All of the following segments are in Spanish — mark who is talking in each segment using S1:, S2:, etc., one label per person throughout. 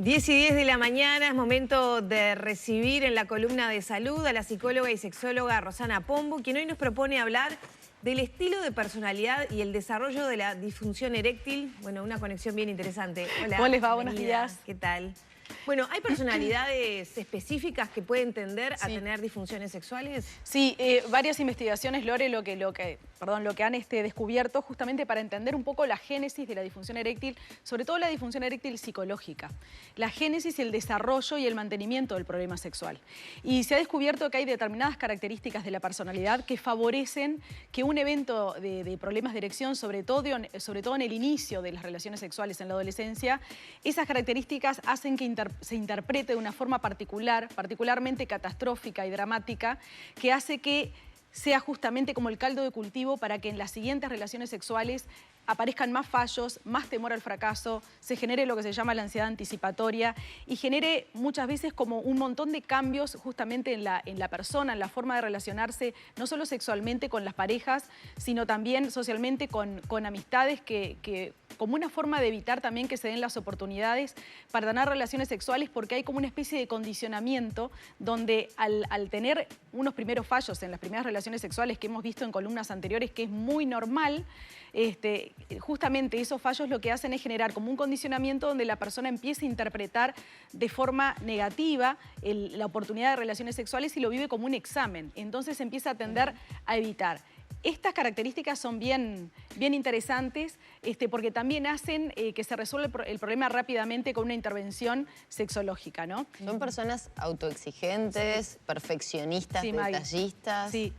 S1: 10:10 de la mañana, es momento de recibir en la columna de salud a la psicóloga y sexóloga Rosana Pombo, quien hoy nos propone hablar del estilo de personalidad y el desarrollo de la disfunción eréctil. Bueno, una conexión bien interesante. Hola.
S2: ¿Cómo les va?
S1: Bienvenida.
S2: Buenos días.
S1: ¿Qué tal? Bueno, ¿hay personalidades específicas que pueden tender a
S2: Sí.
S1: tener disfunciones sexuales?
S2: Sí, varias investigaciones, Lore, lo que han descubierto justamente para entender un poco la génesis de la disfunción eréctil, sobre todo la disfunción eréctil psicológica, la génesis, el desarrollo y el mantenimiento del problema sexual. Y se ha descubierto que hay determinadas características de la personalidad que favorecen que un evento de problemas de erección, sobre todo en el inicio de las relaciones sexuales en la adolescencia, esas características hacen que se interprete de una forma particularmente catastrófica y dramática, que hace que sea justamente como el caldo de cultivo para que en las siguientes relaciones sexuales aparezcan más fallos, más temor al fracaso, se genere lo que se llama la ansiedad anticipatoria y genere muchas veces como un montón de cambios justamente en la persona, en la forma de relacionarse, no solo sexualmente con las parejas, sino también socialmente con amistades que como una forma de evitar también que se den las oportunidades para tener relaciones sexuales, porque hay como una especie de condicionamiento donde al tener unos primeros fallos en las primeras relaciones sexuales que hemos visto en columnas anteriores, que es muy normal, justamente esos fallos lo que hacen es generar como un condicionamiento donde la persona empieza a interpretar de forma negativa la oportunidad de relaciones sexuales y lo vive como un examen. Entonces empieza a tender a evitar. Estas características son bien interesantes porque también hacen que se resuelva el problema rápidamente con una intervención sexológica, ¿no?
S3: Son personas autoexigentes, perfeccionistas, detallistas.
S2: Sí.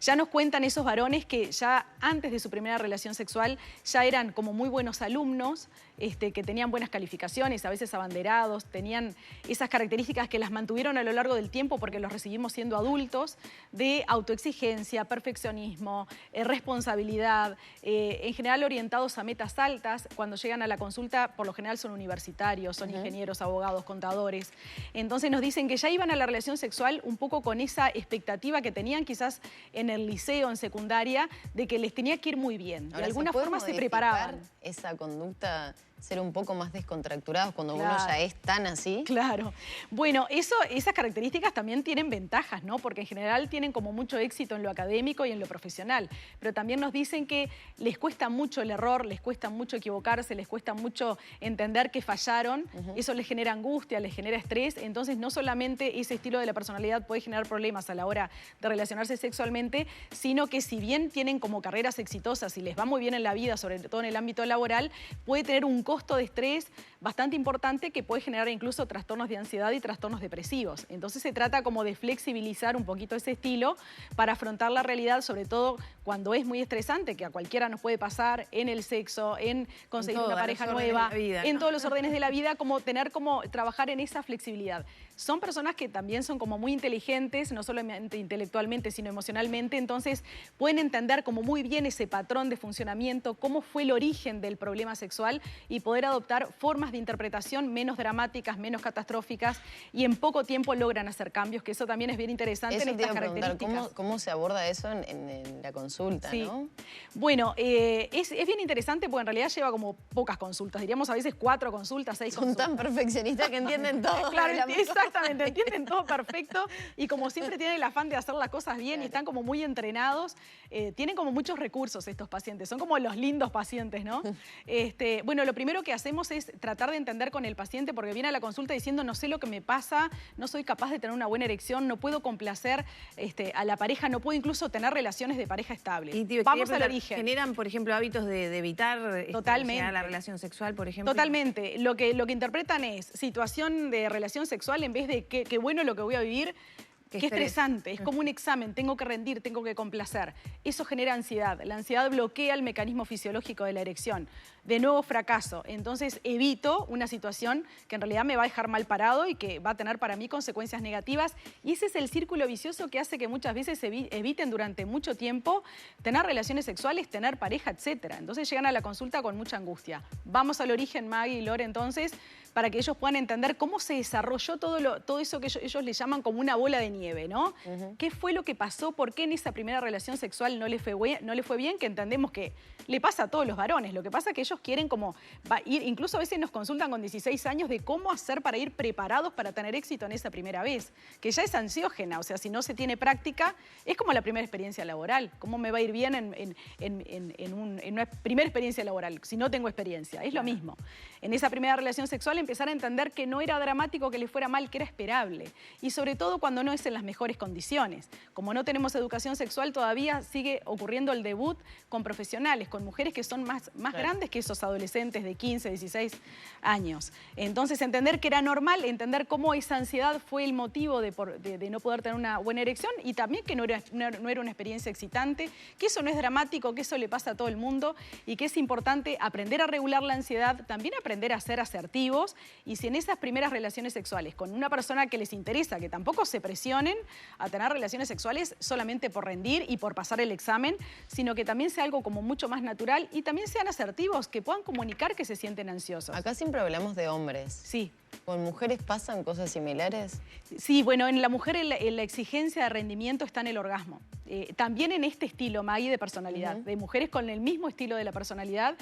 S2: Ya nos cuentan esos varones que ya antes de su primera relación sexual ya eran como muy buenos alumnos, que tenían buenas calificaciones, a veces abanderados, tenían esas características que las mantuvieron a lo largo del tiempo porque los recibimos siendo adultos, de autoexigencia, perfeccionismo, responsabilidad, en general orientados a metas altas. Cuando llegan a la consulta, por lo general son universitarios, son ingenieros, abogados, contadores. Entonces nos dicen que ya iban a la relación sexual un poco con esa expectativa que tenían quizás en el liceo, en secundaria, de que les tenía que ir muy bien.
S3: Ahora,
S2: de alguna forma se preparaban.
S3: Esa conducta, ser un poco más descontracturados cuando
S2: Claro.
S3: uno ya es tan así.
S2: Claro. Bueno, esas características también tienen ventajas, ¿no? Porque en general tienen como mucho éxito en lo académico y en lo profesional. Pero también nos dicen que les cuesta mucho el error, les cuesta mucho equivocarse, les cuesta mucho entender que fallaron. Eso les genera angustia, les genera estrés. Entonces, no solamente ese estilo de la personalidad puede generar problemas a la hora de relacionarse sexualmente, sino que si bien tienen como carreras exitosas y les va muy bien en la vida, sobre todo en el ámbito laboral, puede tener un costo de estrés bastante importante que puede generar incluso trastornos de ansiedad y trastornos depresivos. Entonces se trata como de flexibilizar un poquito ese estilo para afrontar la realidad, sobre todo cuando es muy estresante, que a cualquiera nos puede pasar en el sexo, en conseguir una pareja nueva, en todos los órdenes de la vida, como trabajar en esa flexibilidad. Son personas que también son como muy inteligentes, no solamente intelectualmente, sino emocionalmente, entonces pueden entender como muy bien ese patrón de funcionamiento, cómo fue el origen del problema sexual y poder adoptar formas de interpretación menos dramáticas, menos catastróficas y en poco tiempo logran hacer cambios, que eso también es bien interesante en estas características.
S3: ¿Cómo se aborda eso en la consulta,
S2: sí,
S3: ¿no?
S2: Bueno, es bien interesante porque en realidad lleva como pocas consultas, diríamos a veces 4 consultas, 6 consultas.
S3: Son tan perfeccionistas que entienden todo.
S2: Claro, exactamente, entienden todo perfecto y como siempre tienen el afán de hacer las cosas bien, claro, y están como muy entrenados, tienen como muchos recursos estos pacientes, son como los lindos pacientes, ¿no? Bueno, lo primero que hacemos es tratar de entender con el paciente porque viene a la consulta diciendo no sé lo que me pasa, no soy capaz de tener una buena erección, no puedo complacer a la pareja, no puedo incluso tener relaciones de pareja estable. Vamos al origen.
S1: ¿Generan, por ejemplo, hábitos de evitar
S2: Totalmente.
S1: la relación sexual, por ejemplo?
S2: Totalmente. Lo que interpretan es situación de relación sexual en vez de qué bueno lo que voy a vivir. Qué estresante, es como un examen, tengo que rendir, tengo que complacer. Eso genera ansiedad. La ansiedad bloquea el mecanismo fisiológico de la erección. De nuevo fracaso. Entonces evito una situación que en realidad me va a dejar mal parado y que va a tener para mí consecuencias negativas. Y ese es el círculo vicioso que hace que muchas veces eviten durante mucho tiempo tener relaciones sexuales, tener pareja, etc. Entonces llegan a la consulta con mucha angustia. Vamos al origen, Maggie y Lore, entonces, para que ellos puedan entender cómo se desarrolló todo eso que ellos le llaman como una bola de nieve. nieve, ¿no? ¿Qué fue lo que pasó? ¿Por qué en esa primera relación sexual no le fue bien? Que entendemos que le pasa a todos los varones. Lo que pasa es que ellos quieren como ir, incluso a veces nos consultan con 16 años de cómo hacer para ir preparados para tener éxito en esa primera vez, que ya es ansiógena, o sea, si no se tiene práctica, es como la primera experiencia laboral. ¿Cómo me va a ir bien en una primera experiencia laboral si no tengo experiencia? Es lo mismo. En esa primera relación sexual empezar a entender que no era dramático que le fuera mal, que era esperable. Y sobre todo cuando no es en las mejores condiciones. Como no tenemos educación sexual, todavía sigue ocurriendo el debut con profesionales, con mujeres que son más grandes que esos adolescentes de 15, 16 años. Entonces, entender que era normal, entender cómo esa ansiedad fue el motivo de no poder tener una buena erección y también que no era una experiencia excitante, que eso no es dramático, que eso le pasa a todo el mundo y que es importante aprender a regular la ansiedad, también aprender a ser asertivos y si en esas primeras relaciones sexuales con una persona que les interesa, que tampoco se presionen a tener relaciones sexuales solamente por rendir y por pasar el examen, sino que también sea algo como mucho más natural y también sean asertivos, que puedan comunicar que se sienten ansiosos.
S3: Acá siempre hablamos de hombres.
S2: Sí.
S3: ¿Con mujeres pasan cosas similares?
S2: Sí, bueno, en la mujer la exigencia de rendimiento está en el orgasmo. También en este estilo, Maggie, de personalidad, de mujeres con el mismo estilo de la personalidad,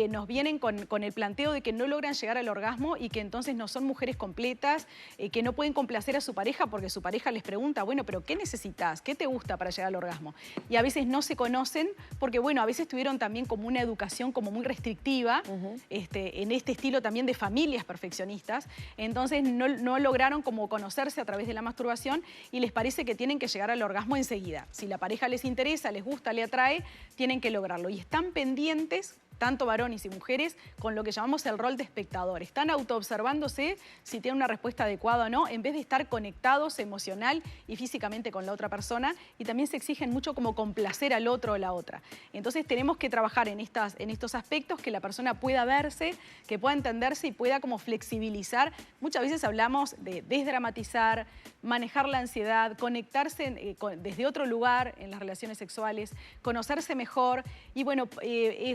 S2: nos vienen con el planteo de que no logran llegar al orgasmo y que entonces no son mujeres completas, que no pueden complacer a su pareja porque su pareja les pregunta, bueno, pero ¿qué necesitas? ¿Qué te gusta para llegar al orgasmo? Y a veces no se conocen porque, bueno, a veces tuvieron también como una educación como muy restrictiva, en este estilo también de familias perfeccionistas. Entonces no lograron como conocerse a través de la masturbación y les parece que tienen que llegar al orgasmo enseguida. Si la pareja les interesa, les gusta, le atrae, tienen que lograrlo. Y están pendientes, tanto varones y mujeres, con lo que llamamos el rol de espectador. Están autoobservándose si tienen una respuesta adecuada o no, en vez de estar conectados emocional y físicamente con la otra persona, y también se exigen mucho como complacer al otro o la otra. Entonces tenemos que trabajar en estos aspectos, que la persona pueda verse, que pueda entenderse y pueda como flexibilizar. Muchas veces hablamos de desdramatizar, manejar la ansiedad, conectarse desde otro lugar en las relaciones sexuales, conocerse mejor, y bueno,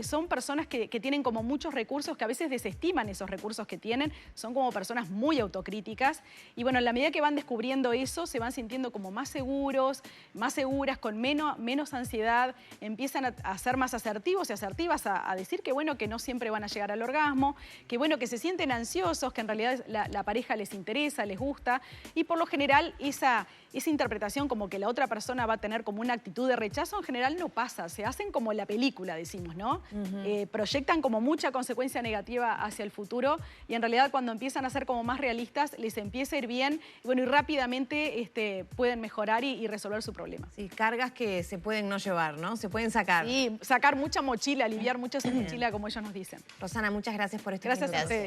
S2: son personas que tienen como muchos recursos, que a veces desestiman esos recursos que tienen, son como personas muy autocríticas y bueno, en la medida que van descubriendo eso, se van sintiendo como más seguros, más seguras, con menos ansiedad, empiezan a ser más asertivos y asertivas, a decir que bueno, que no siempre van a llegar al orgasmo, que bueno, que se sienten ansiosos, que en realidad la pareja les interesa, les gusta y por lo general esa interpretación como que la otra persona va a tener como una actitud de rechazo, en general no pasa, se hacen como la película, decimos, ¿no? Proyectan como mucha consecuencia negativa hacia el futuro y en realidad cuando empiezan a ser como más realistas les empieza a ir bien y, bueno, y rápidamente pueden mejorar y resolver su problema.
S1: Sí, cargas que se pueden no llevar, ¿no? Se pueden sacar.
S2: Sí, sacar mucha mochila, aliviar mucho esa mochila como ellos nos dicen.
S1: Rosana, muchas gracias por este
S2: Gracias a ustedes.